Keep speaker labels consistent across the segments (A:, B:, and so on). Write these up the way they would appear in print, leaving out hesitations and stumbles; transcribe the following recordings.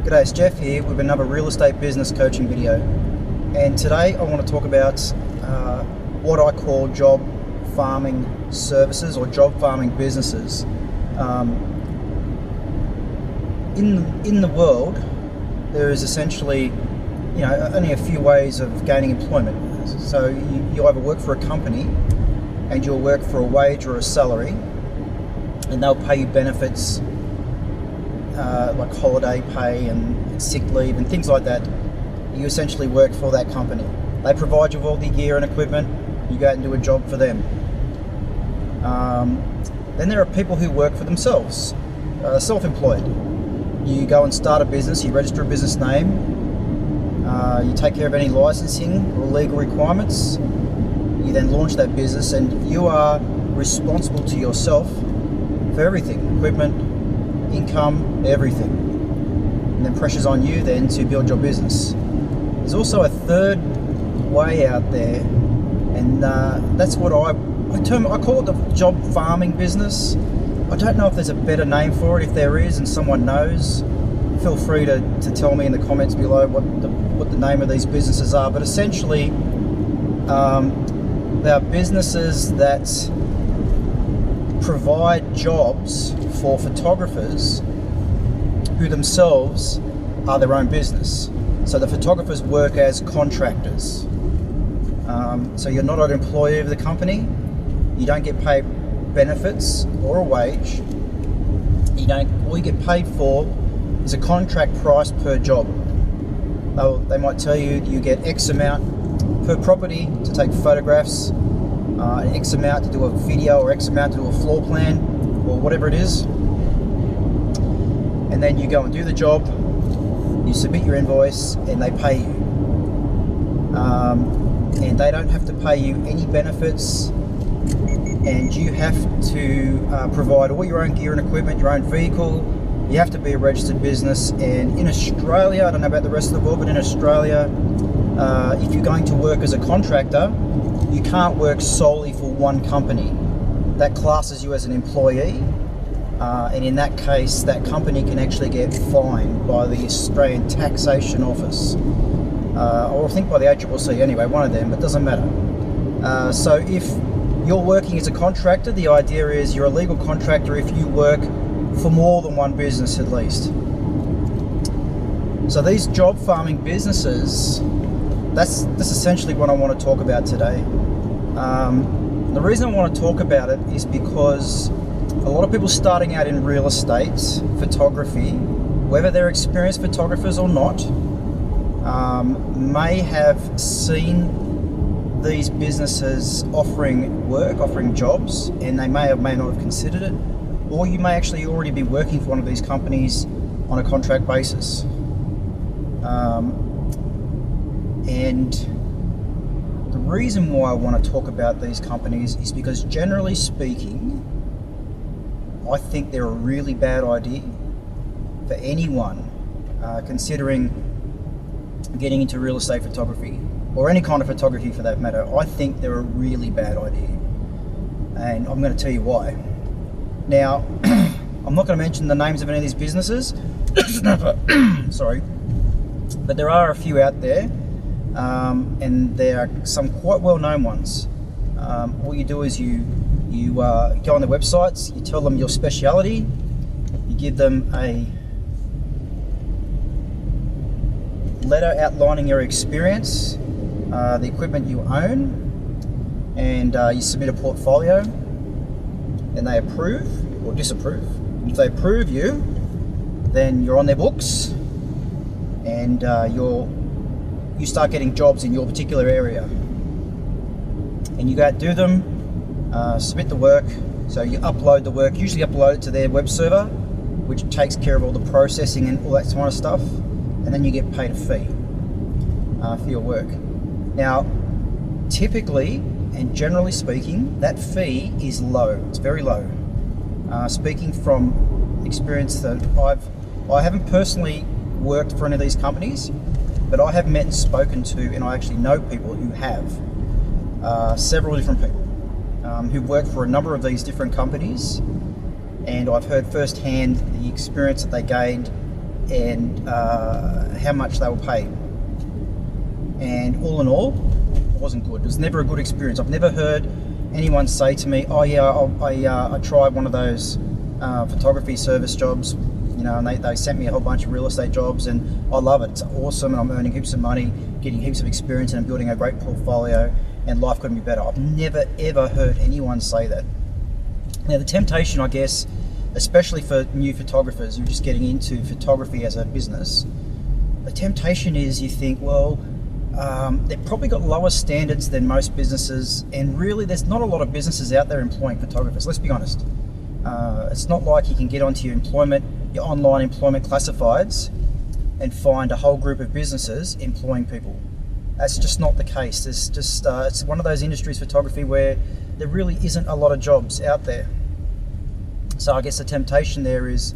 A: G'day, it's Jeff here with another real estate business coaching video, and today I want to talk about what I call job farming services or job farming businesses. In the world, there is essentially only a few ways of gaining employment. So you either work for a company and you'll work for a wage or a salary, and they'll pay you benefits like holiday pay and sick leave and things like that. You essentially work for that company. They provide you with all the gear and equipment. You go out and do a job for them. Then there are people who work for themselves, self-employed. You go and start a business, you register a business name, you take care of any licensing or legal requirements, you then launch that business, and you are responsible to yourself for everything, equipment, income, everything. And then pressure's on you then to build your business. There's also a third way out there, and that's what I call it the job farming business. I don't know if there's a better name for it. If there is and someone knows, feel free to tell me in the comments below what the name of these businesses are. But essentially, they are businesses that provide jobs for photographers who themselves are their own business. So the photographers work as contractors. So you're not an employee of the company. You don't get paid benefits or a wage. All you get paid for is a contract price per job. They might tell you you get X amount per property to take photographs, X amount to do a video, or X amount to do a floor plan, or whatever it is. And then you go and do the job, you submit your invoice, and they pay you. And they don't have to pay you any benefits, and you have to provide all your own gear and equipment, your own vehicle. You have to be a registered business. And in Australia, I don't know about the rest of the world, but in Australia, if you're going to work as a contractor, you can't work solely for one company. That classes you as an employee, and in that case, that company can actually get fined by the Australian Taxation Office, or I think by the ACCC anyway, one of them, but it doesn't matter. So if you're working as a contractor, the idea is you're a legal contractor if you work for more than one business at least. So these job farming businesses, that's essentially what I want to talk about today. The reason I want to talk about it is because a lot of people starting out in real estate photography, whether they're experienced photographers or not, may have seen these businesses offering work, offering jobs, and they may not have considered it, or you may actually already be working for one of these companies on a contract basis. And the reason why I want to talk about these companies is because, generally speaking, I think they're a really bad idea for anyone considering getting into real estate photography, or any kind of photography for that matter. I think they're a really bad idea, and I'm going to tell you why. Now, I'm not going to mention the names of any of these businesses, sorry, but there are a few out there, and there are some quite well-known ones. All you do is you go on their websites, you tell them your speciality, you give them a letter outlining your experience, the equipment you own, and you submit a portfolio, and they approve or disapprove. If they approve you, then you're on their books, and you start getting jobs in your particular area, and you go out, do them, submit the work. So you upload the work, usually upload it to their web server, which takes care of all the processing and all that kind of stuff, and then you get paid a fee for your work. Now, typically and generally speaking, that fee is low. It's very low. Speaking from experience, that I haven't personally worked for any of these companies, but I have met and spoken to, and I actually know people who have, several different people who've worked for a number of these different companies, and I've heard firsthand the experience that they gained and how much they were paid. And all in all, it wasn't good. It was never a good experience. I've never heard anyone say to me, oh yeah, I tried one of those photography service jobs, you know, and they sent me a whole bunch of real estate jobs, and I love it. It's awesome, and I'm earning heaps of money, getting heaps of experience, and I'm building a great portfolio, and life couldn't be better. I've never ever heard anyone say that. Now the temptation, I guess, especially for new photographers who are just getting into photography as a business, the temptation is you think, well, they've probably got lower standards than most businesses, and really there's not a lot of businesses out there employing photographers, let's be honest. It's not like you can get onto your online employment classifieds and find a whole group of businesses employing people. That's just not the case. There's just it's one of those industries, photography, where there really isn't a lot of jobs out there. So I guess the temptation there is,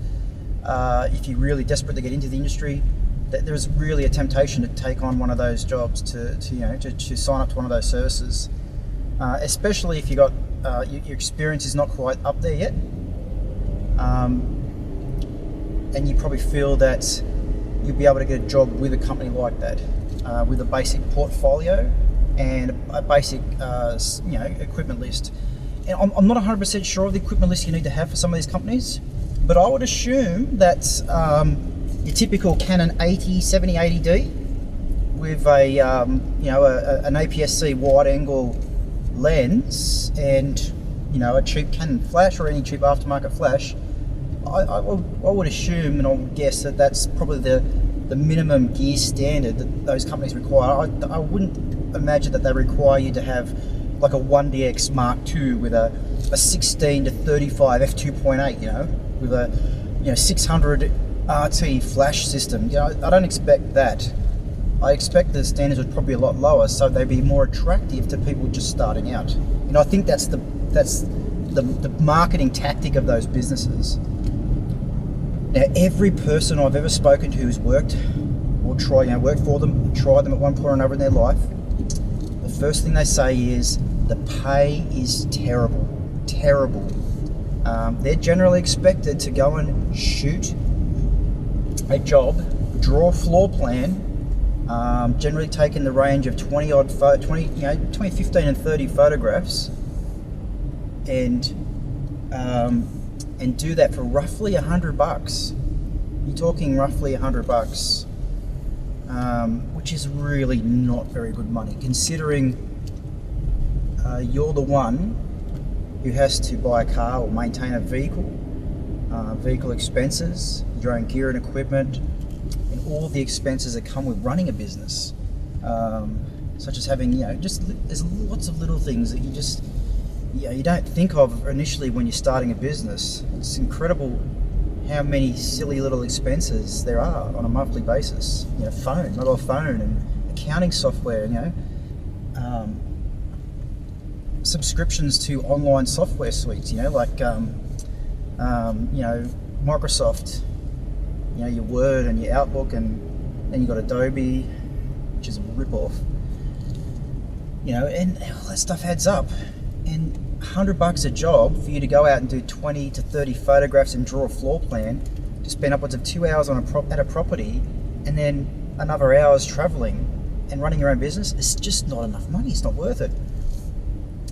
A: if you're really desperate to get into the industry, that there's really a temptation to take on one of those jobs, to sign up to one of those services, especially if you got your experience is not quite up there yet, and you probably feel that you'll be able to get a job with a company like that, with a basic portfolio and a basic equipment list. And I'm not 100% sure of the equipment list you need to have for some of these companies, but I would assume that your typical Canon 70-80D with an APS-C wide-angle lens and a cheap Canon flash or any cheap aftermarket flash, I would assume, and I'll guess, that that's probably the minimum gear standard that those companies require. I wouldn't imagine that they require you to have like a 1DX Mark II with a 16 to 35 f2.8, with a 600 RT flash system. I don't expect that. I expect the standards would probably be a lot lower, so they'd be more attractive to people just starting out. I think that's the marketing tactic of those businesses. Now, every person I've ever spoken to who's worked for them, tried them at one point or another in their life, the first thing they say is the pay is terrible. They're generally expected to go and shoot a job, draw a floor plan, generally taking the range of between 15 and 30 photographs, and do that for roughly $100. You're talking roughly $100, which is really not very good money, considering you're the one who has to buy a car or maintain a vehicle expenses, your own gear and equipment, and all the expenses that come with running a business, such as having, there's lots of little things that you don't think of initially when you're starting a business. It's incredible how many silly little expenses there are on a monthly basis. Mobile phone and accounting software, subscriptions to online software suites, like Microsoft, your Word and your Outlook, and then you got Adobe, which is a rip-off, and all that stuff adds up. And $100 a job for you to go out and do 20 to 30 photographs and draw a floor plan, to spend upwards of 2 hours at a property, and then another hours traveling and running your own business, it's just not enough money. It's not worth it.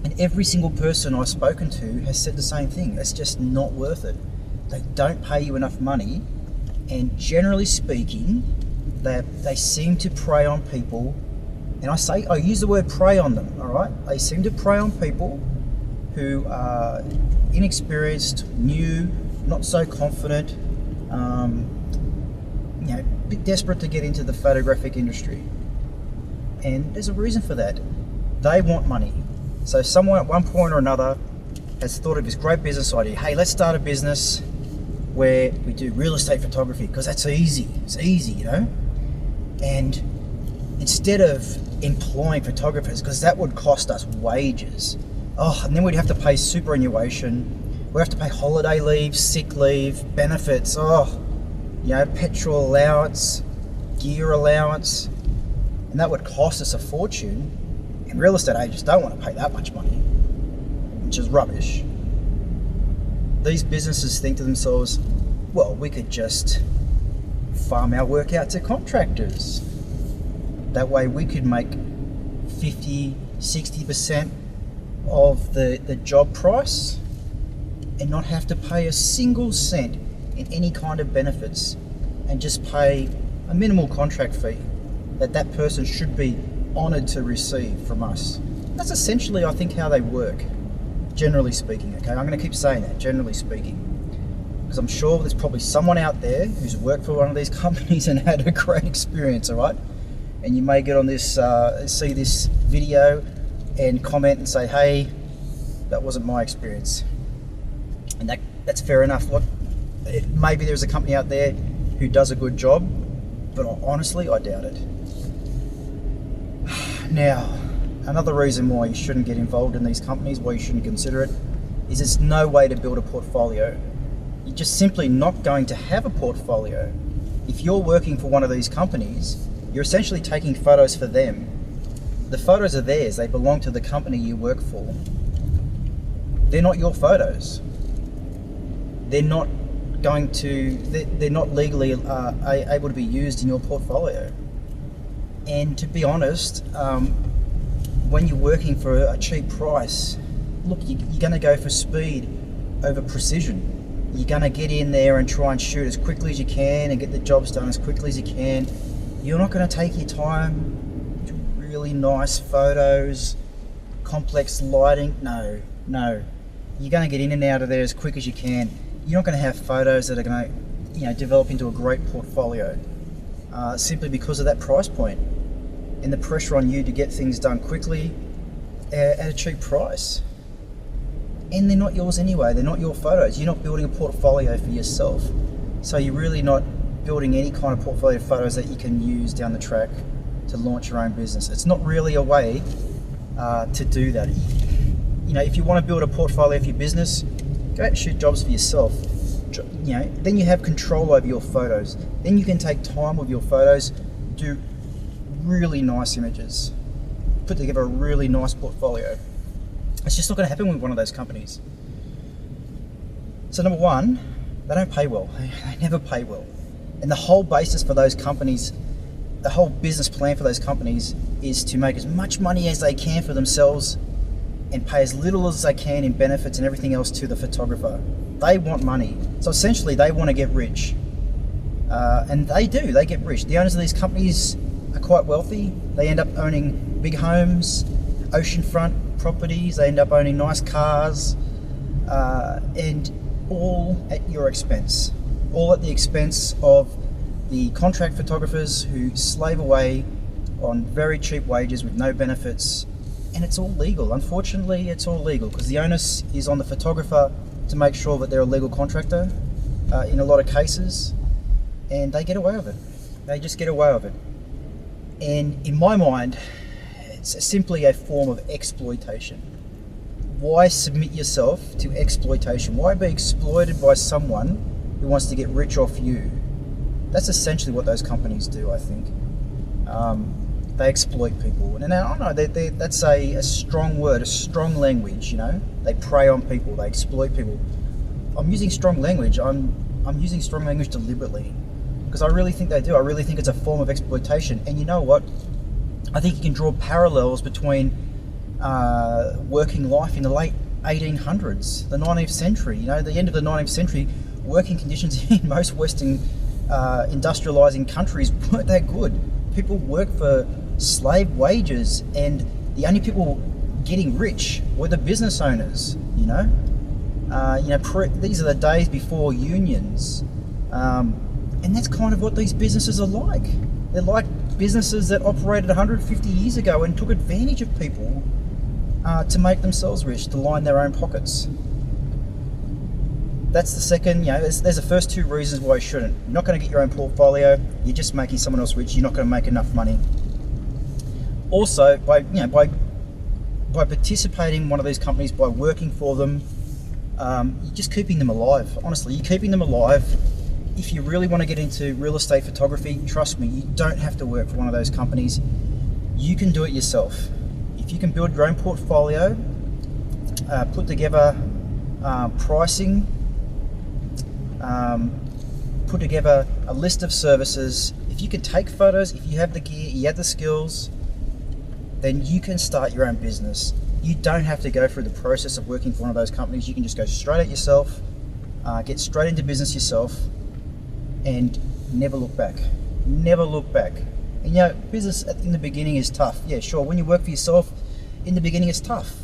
A: And every single person I've spoken to has said the same thing. It's just not worth it. They don't pay you enough money, and generally speaking, they seem to prey on people. And I use the word prey on them, all right? They seem to prey on people who are inexperienced, new, not so confident, a bit desperate to get into the photographic industry. And there's a reason for that. They want money. So someone at one point or another has thought of this great business idea. Hey, let's start a business where we do real estate photography, because that's easy. It's easy, And instead of employing photographers, because that would cost us wages, and then we'd have to pay superannuation, we'd have to pay holiday leave, sick leave, benefits, petrol allowance, gear allowance, and that would cost us a fortune. And real estate agents don't want to pay that much money, which is rubbish. These businesses think to themselves, well, we could just farm our work out to contractors. That way we could make 50, 60% of the job price and not have to pay a single cent in any kind of benefits, and just pay a minimal contract fee that person should be honoured to receive from us. That's essentially, I think, how they work, generally speaking, okay? I'm going to keep saying that, generally speaking, because I'm sure there's probably someone out there who's worked for one of these companies and had a great experience, all right? And you may get on this, see this video and comment and say, hey, that wasn't my experience. And that's fair enough. Look, maybe there's a company out there who does a good job, but honestly, I doubt it. Now, another reason why you shouldn't get involved in these companies, why you shouldn't consider it, is it's no way to build a portfolio. You're just simply not going to have a portfolio. If you're working for one of these companies, you're essentially taking photos for them. The photos are theirs, they belong to the company you work for. They're not your photos. They're not legally able to be used in your portfolio. And to be honest, when you're working for a cheap price, look, you're going to go for speed over precision. You're going to get in there and try and shoot as quickly as you can and get the jobs done as quickly as you can. You're not going to take your time to really nice photos, complex lighting. No. You're going to get in and out of there as quick as you can. You're not going to have photos that are going to, develop into a great portfolio, simply because of that price point and the pressure on you to get things done quickly at a cheap price. And they're not yours anyway. They're not your photos. You're not building a portfolio for yourself. So you're really not building any kind of portfolio of photos that you can use down the track to launch your own business. It's not really a way to do that. If you want to build a portfolio for your business, go out and shoot jobs for yourself. Then you have control over your photos. Then you can take time with your photos, do really nice images, put together a really nice portfolio. It's just not going to happen with one of those companies. So number one, they don't pay well. They never pay well. And the whole basis for those companies, the whole business plan for those companies is to make as much money as they can for themselves and pay as little as they can in benefits and everything else to the photographer. They want money. So essentially they want to get rich. And they do, they get rich. The owners of these companies are quite wealthy. They end up owning big homes, oceanfront properties, they end up owning nice cars, and all at your expense. All at the expense of the contract photographers who slave away on very cheap wages with no benefits. And it's all legal. Unfortunately, it's all legal because the onus is on the photographer to make sure that they're a legal contractor in a lot of cases, and they get away with it. They just get away with it. And in my mind, it's simply a form of exploitation. Why submit yourself to exploitation? Why be exploited by someone who wants to get rich off you? That's essentially what those companies do, I think. They exploit people. And I don't know, that's a strong word, a strong language, They prey on people, they exploit people. I'm using strong language. I'm using strong language deliberately because I really think they do. I really think it's a form of exploitation. And you know what? I think you can draw parallels between working life in the late 1800s, the 19th century. The end of the 19th century, working conditions in most Western industrializing countries weren't that good. People worked for slave wages, and the only people getting rich were the business owners. These are the days before unions, and that's kind of what these businesses are like. They're like businesses that operated 150 years ago and took advantage of people to make themselves rich, to line their own pockets. That's the second, there's the first two reasons why you shouldn't. You're not going to get your own portfolio, you're just making someone else rich, you're not going to make enough money. Also, by participating in one of these companies, by working for them, you're just keeping them alive. Honestly, you're keeping them alive. If you really want to get into real estate photography, trust me, you don't have to work for one of those companies. You can do it yourself. If you can build your own portfolio, put together pricing, put together a list of services. If you can take photos, if you have the gear, you have the skills, then you can start your own business. You don't have to go through the process of working for one of those companies. You can just go straight at yourself, get straight into business yourself, and never look back. Never look back. And you know, business in the beginning is tough. Yeah, sure, when you work for yourself, in the beginning it's tough.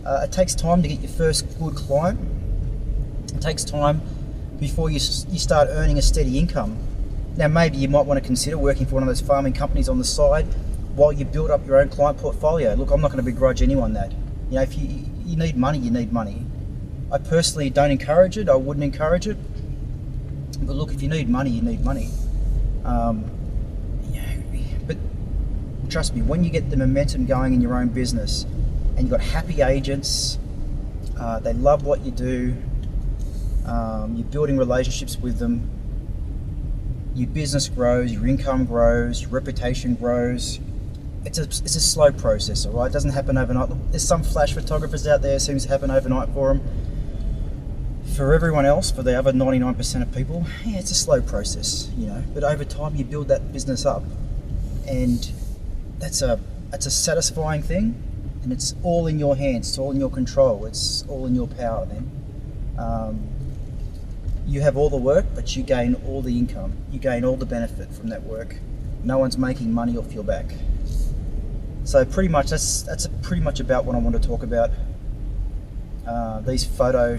A: It takes time to get your first good client. It takes time before you start earning a steady income. Now maybe you might want to consider working for one of those farming companies on the side while you build up your own client portfolio. Look, I'm not going to begrudge anyone that. You know, if you need money, you need money. I personally don't encourage it. I wouldn't encourage it. But look, if you need money, you need money. But trust me, when you get the momentum going in your own business and you've got happy agents, they love what you do, you're building relationships with them, your business grows, your income grows, your reputation grows. It's a slow process, all right? It doesn't happen overnight. Look, there's some flash photographers out there, it seems to happen overnight for them. For everyone else, for the other 99% of people, yeah, it's a slow process, you know. But over time, you build that business up, and that's a satisfying thing, and it's all in your hands. It's all in your control. It's all in your power. Then you have all the work, but you gain all the income. You gain all the benefit from that work. No one's making money off your back. So pretty much that's pretty much about what I want to talk about. These photo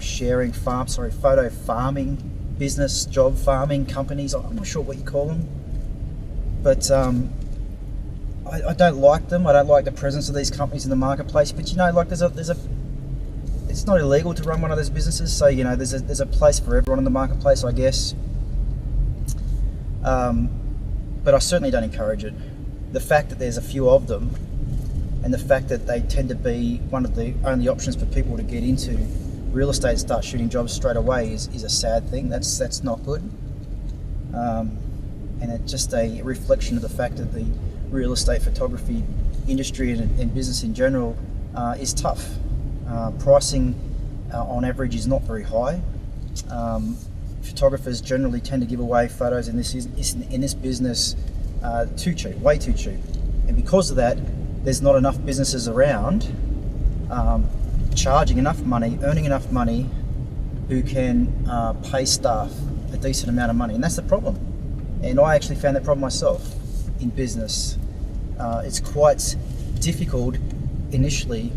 A: farming business, job farming companies. I'm not sure what you call them, but I don't like them. I don't like the presence of these companies in the marketplace. But you know, like there's a it's not illegal to run one of those businesses, so you know there's a place for everyone in the marketplace, I guess. But I certainly don't encourage it. The fact that there's a few of them, and the fact that they tend to be one of the only options for people to get into real estate and start shooting jobs straight away is a sad thing. That's not good. And it's just a reflection of the fact that the real estate photography industry and business in general is tough. Pricing on average is not very high. Photographers generally tend to give away photos in this business too cheap, way too cheap. And because of that, there's not enough businesses around charging enough money, earning enough money, who can pay staff a decent amount of money. And that's the problem. And I actually found that problem myself in business. It's quite difficult initially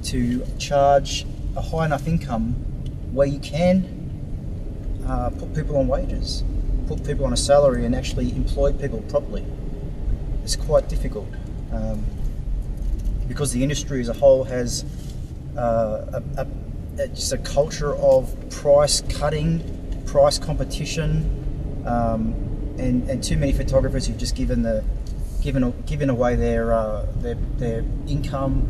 A: to charge a high enough income where you can put people on wages, put people on a salary and actually employ people properly. It's quite difficult. Because the industry as a whole has just a culture of price cutting, price competition, and too many photographers who've just given away their income,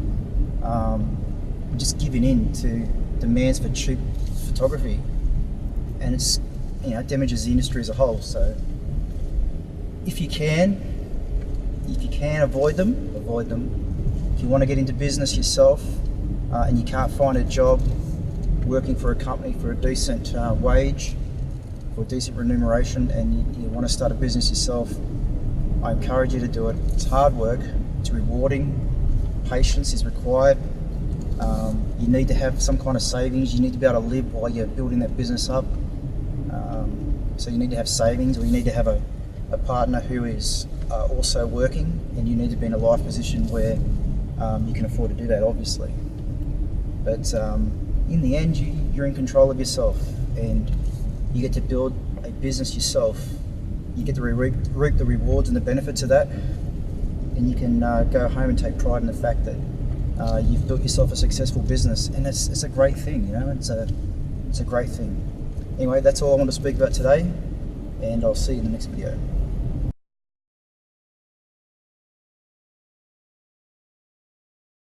A: just giving in to demands for cheap photography, and it's damages the industry as a whole. So if you can avoid them. If you want to get into business yourself and you can't find a job working for a company for a decent wage, for a decent remuneration, and you want to start a business yourself, I encourage you to do it. It's hard work, it's rewarding, patience is required. You need to have some kind of savings. You need to be able to live while you're building that business up. So you need to have savings, or you need to have a partner who is also working, and you need to be in a life position where you can afford to do that, obviously. But in the end, you're in control of yourself, and you get to build a business yourself. You get to reap the rewards and the benefits of that, and you can go home and take pride in the fact that you've built yourself a successful business, and it's a great thing. It's a great thing. Anyway, that's all I want to speak about today, and I'll see you in the next video.